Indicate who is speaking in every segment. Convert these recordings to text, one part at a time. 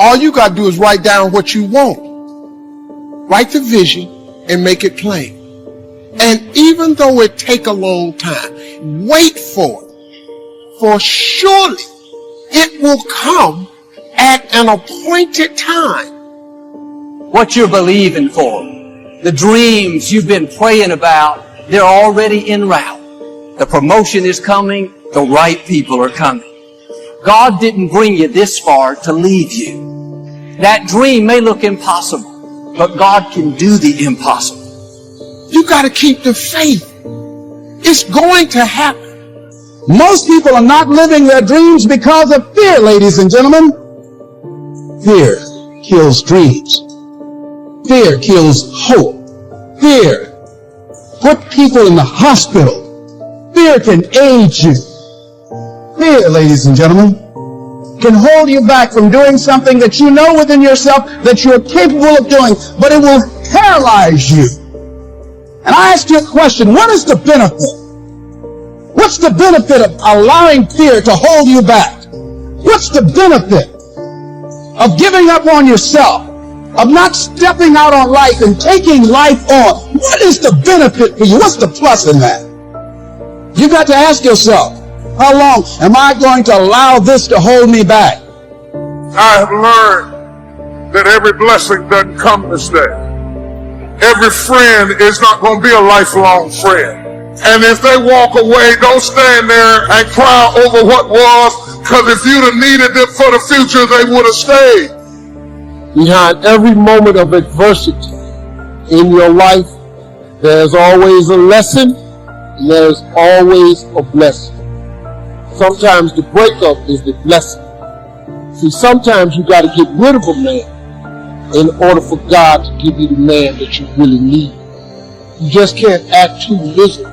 Speaker 1: All you got to do is write down what you want. Write the vision and make it plain. And even though it take a long time, wait for it. For surely it will come at an appointed time.
Speaker 2: What you're believing for, the dreams you've been praying about, they're already en route. The promotion is coming. The right people are coming. God didn't bring you this far to leave you. That dream may look impossible, but God can do the impossible.
Speaker 1: You got to keep the faith. It's going to happen.
Speaker 3: Most people are not living their dreams because of fear, ladies and gentlemen. Fear kills dreams. Fear kills hope. Fear put people in the hospital. Fear can age you. Fear, ladies and gentlemen, can hold you back from doing something that you know within yourself that you're capable of doing, but it will paralyze you. And I ask you a question, what is the benefit? What's the benefit of allowing fear to hold you back? What's the benefit of giving up on yourself, of not stepping out on life and taking life on? What is the benefit for you? What's the plus in that? You got to ask yourself, how long am I going to allow this to hold me back?
Speaker 4: I have learned that every blessing doesn't come to stay. Every friend is not going to be a lifelong friend. And if they walk away, don't stand there and cry over what was, because if you'd have needed them for the future, they would have stayed.
Speaker 1: Behind every moment of adversity in your life, there's always a lesson, and there's always a blessing. Sometimes the breakup is the blessing. See, sometimes you got to get rid of a man in order for God to give you the man that you really need. You just can't act too miserable.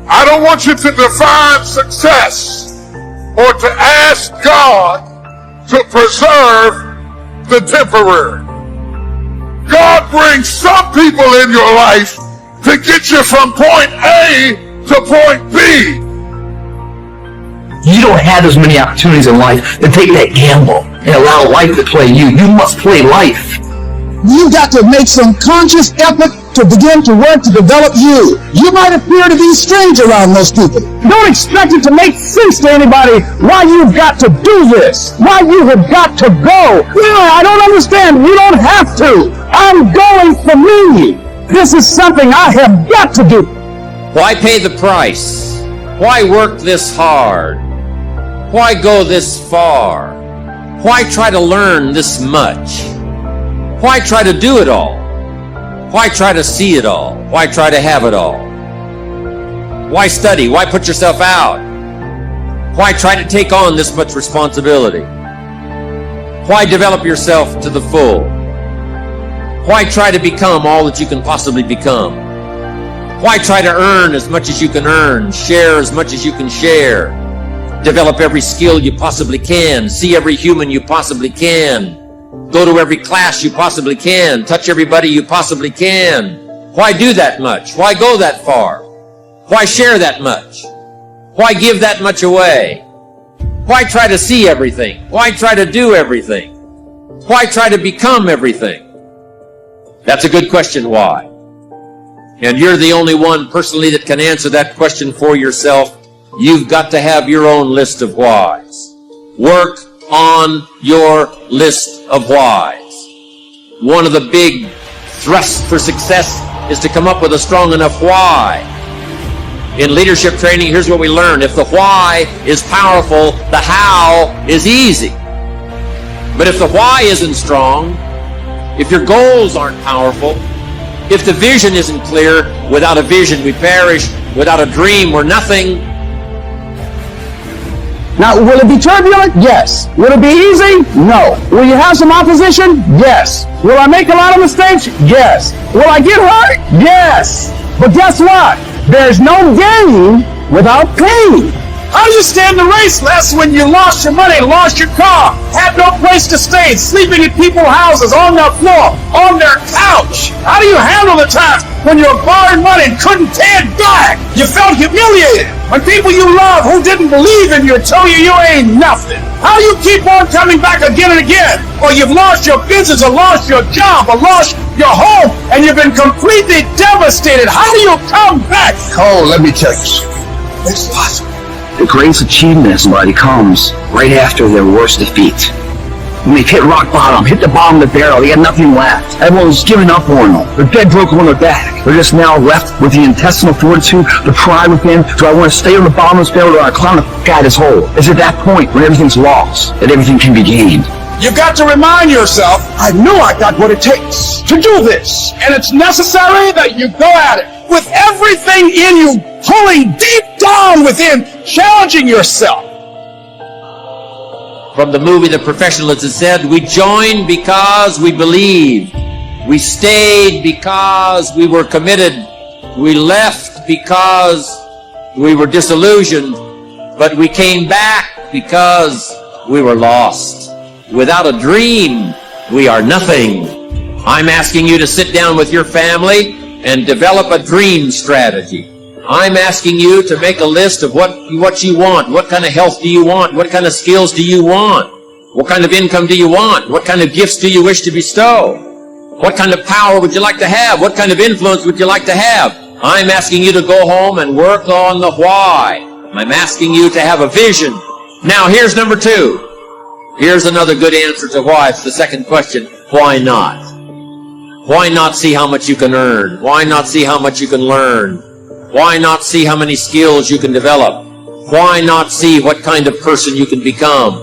Speaker 4: I don't want you to define success or to ask God to preserve the temporary. God brings some people in your life to get you from point A to point B.
Speaker 5: You don't have as many opportunities in life to take that gamble and allow life to play you. You must play life.
Speaker 3: You've got to make some conscious effort to begin to work to develop you. You might appear to be strange around most people. Don't expect it to make sense to anybody why you've got to do this, why you have got to go. Yeah, I don't understand. You don't have to. I'm going for me. This is something I have got to do.
Speaker 6: Why pay the price? Why work this hard? Why go this far? Why try to learn this much? Why try to do it all? Why try to see it all? Why try to have it all? Why study? Why put yourself out? Why try to take on this much responsibility? Why develop yourself to the full? Why try to become all that you can possibly become? Why try to earn as much as you can earn, share as much as you can share, develop every skill you possibly can, see every human you possibly can, go to every class you possibly can, touch everybody you possibly can? Why do that much? Why go that far? Why share that much? Why give that much away? Why try to see everything? Why try to do everything? Why try to become everything? That's a good question, why? And you're the only one personally that can answer that question for yourself. You've got to have your own list of whys. Work on your list of whys. One of the big thrusts for success is to come up with a strong enough why. In leadership training, here's what we learn. If the why is powerful, the how is easy. But if the why isn't strong, if your goals aren't powerful, if the vision isn't clear, without a vision we perish, without a dream we're nothing.
Speaker 3: Now, will it be turbulent? Yes. Will it be easy? No. Will you have some opposition? Yes. Will I make a lot of mistakes? Yes. Will I get hurt? Yes. But guess what? There's no gain without pain. How do you stand the race, Les, when you lost your money, lost your car, had no place to stay, sleeping in people's houses, on their floor, on their couch? How do you handle the times when you were borrowing money and couldn't pay it back? You felt humiliated when people you love who didn't believe in you told you you ain't nothing. How do you keep on coming back again and again? Or you've lost your business, or lost your job, or lost your home, and you've been completely devastated. How do you come back? Oh, let me tell you, it's possible.
Speaker 5: The greatest achievement of somebody comes right after their worst defeat. When they've hit rock bottom, hit the bottom of the barrel, they got nothing left. Everyone's given up on them. They're dead broke on their back. They're just now left with the intestinal fortitude, the pride within. Do I want to stay on the bottom of this barrel, or do I climb the out of this hole? It's at that point when everything's lost that everything can be gained.
Speaker 3: You've got to remind yourself, I know I got what it takes to do this. And it's necessary that you go at it with everything in you, pulling deep down within, challenging yourself.
Speaker 6: From the movie The Professionals, it said, we joined because we believed. We stayed because we were committed. We left because we were disillusioned. But we came back because we were lost. Without a dream, we are nothing. I'm asking you to sit down with your family and develop a dream strategy. I'm asking you to make a list of what you want. What kind of health do you want? What kind of skills do you want? What kind of income do you want? What kind of gifts do you wish to bestow? What kind of power would you like to have? What kind of influence would you like to have? I'm asking you to go home and work on the why. I'm asking you to have a vision. Now, here's number 2. Here's another good answer to why. It's the second question. Why not? Why not see how much you can earn? Why not see how much you can learn? Why not see how many skills you can develop? Why not see what kind of person you can become?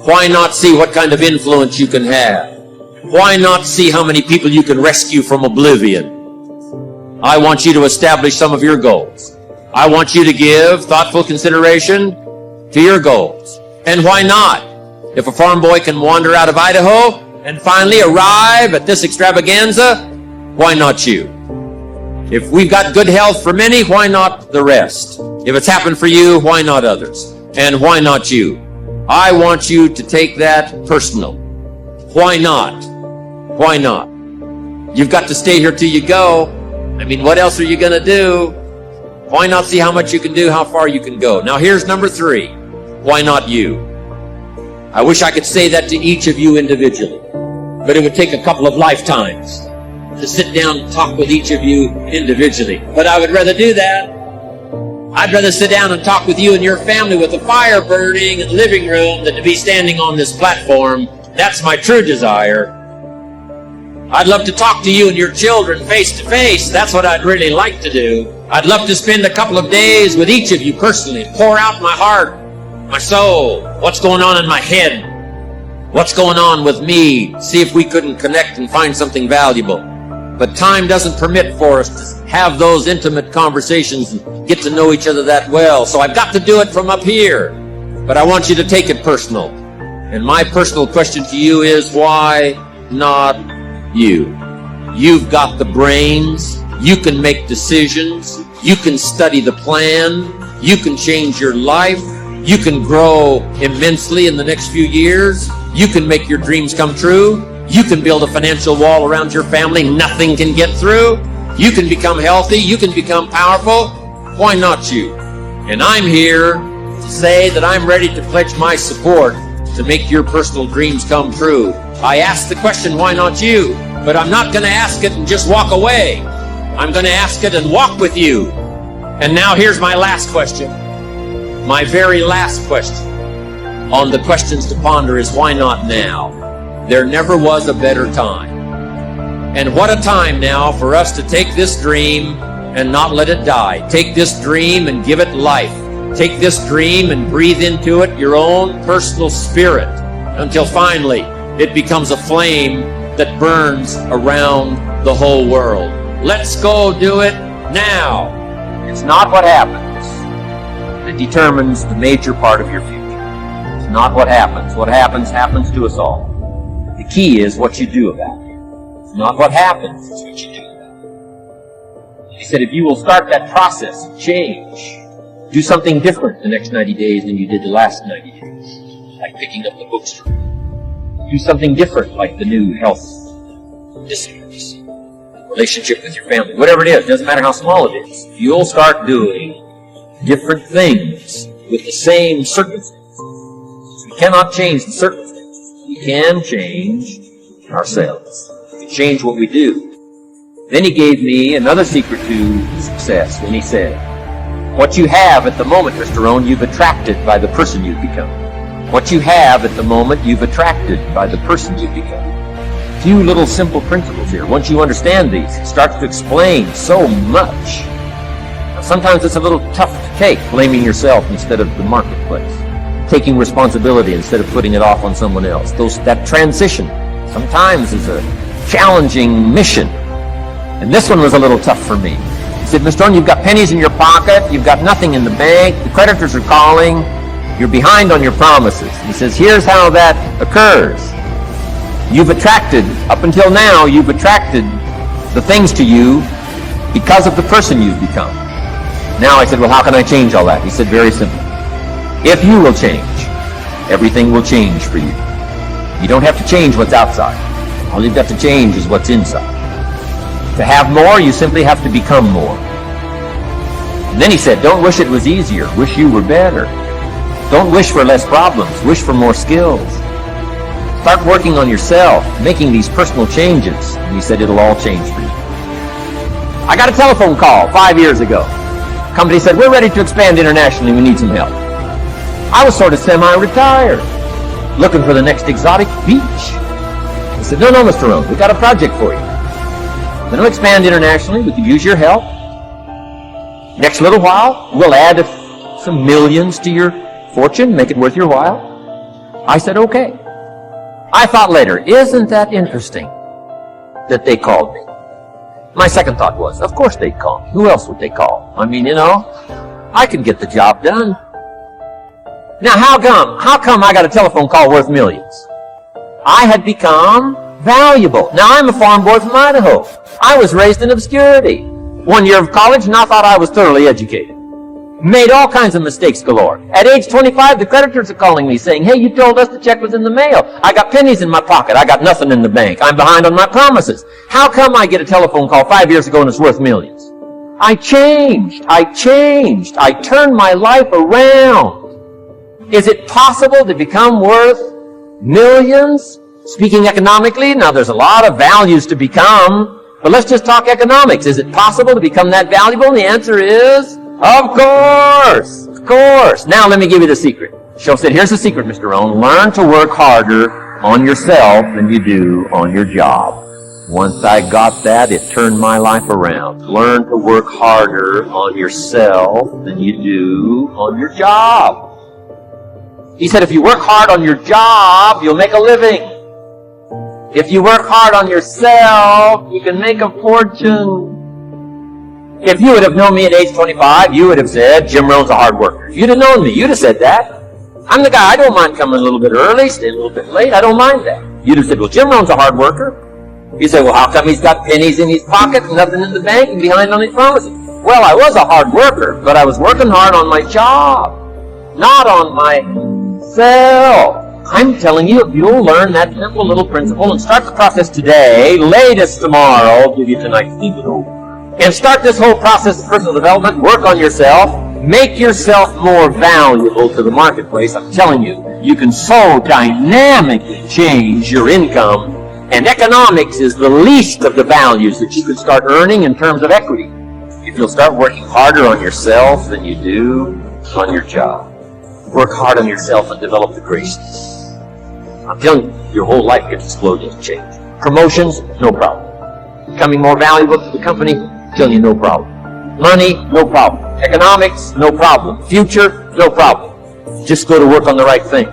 Speaker 6: Why not see what kind of influence you can have? Why not see how many people you can rescue from oblivion? I want you to establish some of your goals. I want you to give thoughtful consideration to your goals. And why not? If a farm boy can wander out of Idaho and finally arrive at this extravaganza, why not you? If we've got good health for many, why not the rest? If it's happened for you, why not others? And why not you? I want you to take that personal. Why not? Why not? You've got to stay here till you go. I mean, what else are you going to do? Why not see how much you can do, how far you can go? Now, here's number 3. Why not you? I wish I could say that to each of you individually, but it would take a couple of lifetimes to sit down and talk with each of you individually. But I would rather do that. I'd rather sit down and talk with you and your family with the fire burning in the living room than to be standing on this platform. That's my true desire. I'd love to talk to you and your children face to face. That's what I'd really like to do. I'd love to spend a couple of days with each of you personally, pour out my heart, my soul, what's going on in my head, what's going on with me, see if we couldn't connect and find something valuable. But time doesn't permit for us to have those intimate conversations and get to know each other that well. So I've got to do it from up here. But I want you to take it personal. And my personal question to you is, why not you? You've got the brains. You can make decisions. You can study the plan. You can change your life. You can grow immensely in the next few years. You can make your dreams come true. You can build a financial wall around your family nothing can get through. You can become healthy. You can become powerful. Why not you? And I'm here to say that I'm ready to pledge my support to make your personal dreams come true. I asked the question, why not you? But I'm not going to ask it and just walk away. I'm going to ask it and walk with you. And now here's my last question. My very last question on the questions to ponder is, why not now? There never was a better time. And what a time now for us to take this dream and not let it die. Take this dream and give it life. Take this dream and breathe into it your own personal spirit until finally it becomes a flame that burns around the whole world. Let's go do it now. It's not what happens that determines the major part of your future. It's not what happens. What happens, happens to us all. The key is what you do about it. It's not what happens, it's what you do about it. He said, if you will start that process of change, do something different the next 90 days than you did the last 90 days. Like picking up the bookstore. Do something different, like the new health disciplines, relationship with your family, whatever it is, doesn't matter how small it is. You'll start doing different things with the same circumstances. cannot change the circumstances. We can change ourselves. We can change what we do. Then he gave me another secret to success. And he said, what you have at the moment, Mr. Rohn, you've attracted by the person you've become. What you have at the moment, you've attracted by the person you've become. A few little simple principles here. Once you understand these, it starts to explain so much. Now, sometimes it's a little tough to take, blaming yourself instead of the marketplace. Taking responsibility instead of putting it off on someone else. That transition sometimes is a challenging mission. And this one was a little tough for me. He said, Mr. Rohn, you've got pennies in your pocket, you've got nothing in the bank, the creditors are calling, you're behind on your promises. He says, here's how that occurs. You've attracted, up until now, you've attracted the things to you because of the person you've become. Now I said, well, how can I change all that? He said, very simple. If you will change, everything will change for you. You don't have to change what's outside. All you've got to change is what's inside. To have more, you simply have to become more. And then he said, don't wish it was easier. Wish you were better. Don't wish for less problems. Wish for more skills. Start working on yourself, making these personal changes. And he said, it'll all change for you. I got a telephone call 5 years ago. The company said, we're ready to expand internationally. We need some help. I was sort of semi-retired, looking for the next exotic beach. I said, no, Mr. Rohn, we got a project for you. We're going to expand internationally. We could use your help. Next little while, we'll add some millions to your fortune, make it worth your while. I said, okay. I thought later, isn't that interesting that they called me? My second thought was, of course they'd call me. Who else would they call? I mean, I could get the job done. Now, how come I got a telephone call worth millions? I had become valuable. Now, I'm a farm boy from Idaho. I was raised in obscurity. 1 year of college, and I thought I was thoroughly educated. Made all kinds of mistakes galore. At age 25, the creditors are calling me saying, hey, you told us the check was in the mail. I got pennies in my pocket. I got nothing in the bank. I'm behind on my promises. How come I get a telephone call 5 years ago and it's worth millions? I changed. I turned my life around. Is it possible to become worth millions? Speaking economically, now there's a lot of values to become, but let's just talk economics. Is it possible to become that valuable? And the answer is, of course. Of course. Now let me give you the secret. She said, here's the secret, Mr. Rohn. Learn to work harder on yourself than you do on your job. Once I got that, it turned my life around. Learn to work harder on yourself than you do on your job. He said, if you work hard on your job, you'll make a living. If you work hard on yourself, you can make a fortune. If you would have known me at age 25, you would have said, Jim Rohn's a hard worker. If you'd have known me, you'd have said that. I'm the guy, I don't mind coming a little bit early, staying a little bit late, I don't mind that. You'd have said, well, Jim Rohn's a hard worker. You say, well, how come he's got pennies in his pocket and nothing in the bank and behind on his promises? Well, I was a hard worker, but I was working hard on my job, not on myself. I'm telling you, if you'll learn that simple little principle and start the process today, latest tomorrow, I'll give you tonight to think it over. And start this whole process of personal development, work on yourself, make yourself more valuable to the marketplace. I'm telling you, you can so dynamically change your income, and economics is the least of the values that you could start earning in terms of equity. If you'll start working harder on yourself than you do on your job. Work hard on yourself and develop the graces. I'm telling you, your whole life gets exploded and changed. Promotions, no problem. Becoming more valuable to the company, I'm telling you, no problem. Money, no problem. Economics, no problem. Future, no problem. Just go to work on the right thing.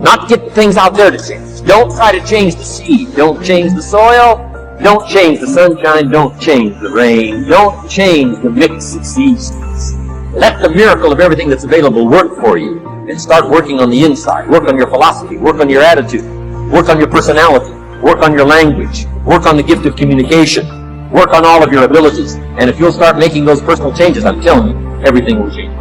Speaker 6: Not get things out there to change. Don't try to change the seed. Don't change the soil. Don't change the sunshine. Don't change the rain. Don't change the mix of seasons. Let the miracle of everything that's available work for you. And start working on the inside. Work on your philosophy. Work on your attitude. Work on your personality. Work on your language. Work on the gift of communication. Work on all of your abilities. And if you'll start making those personal changes, I'm telling you, everything will change.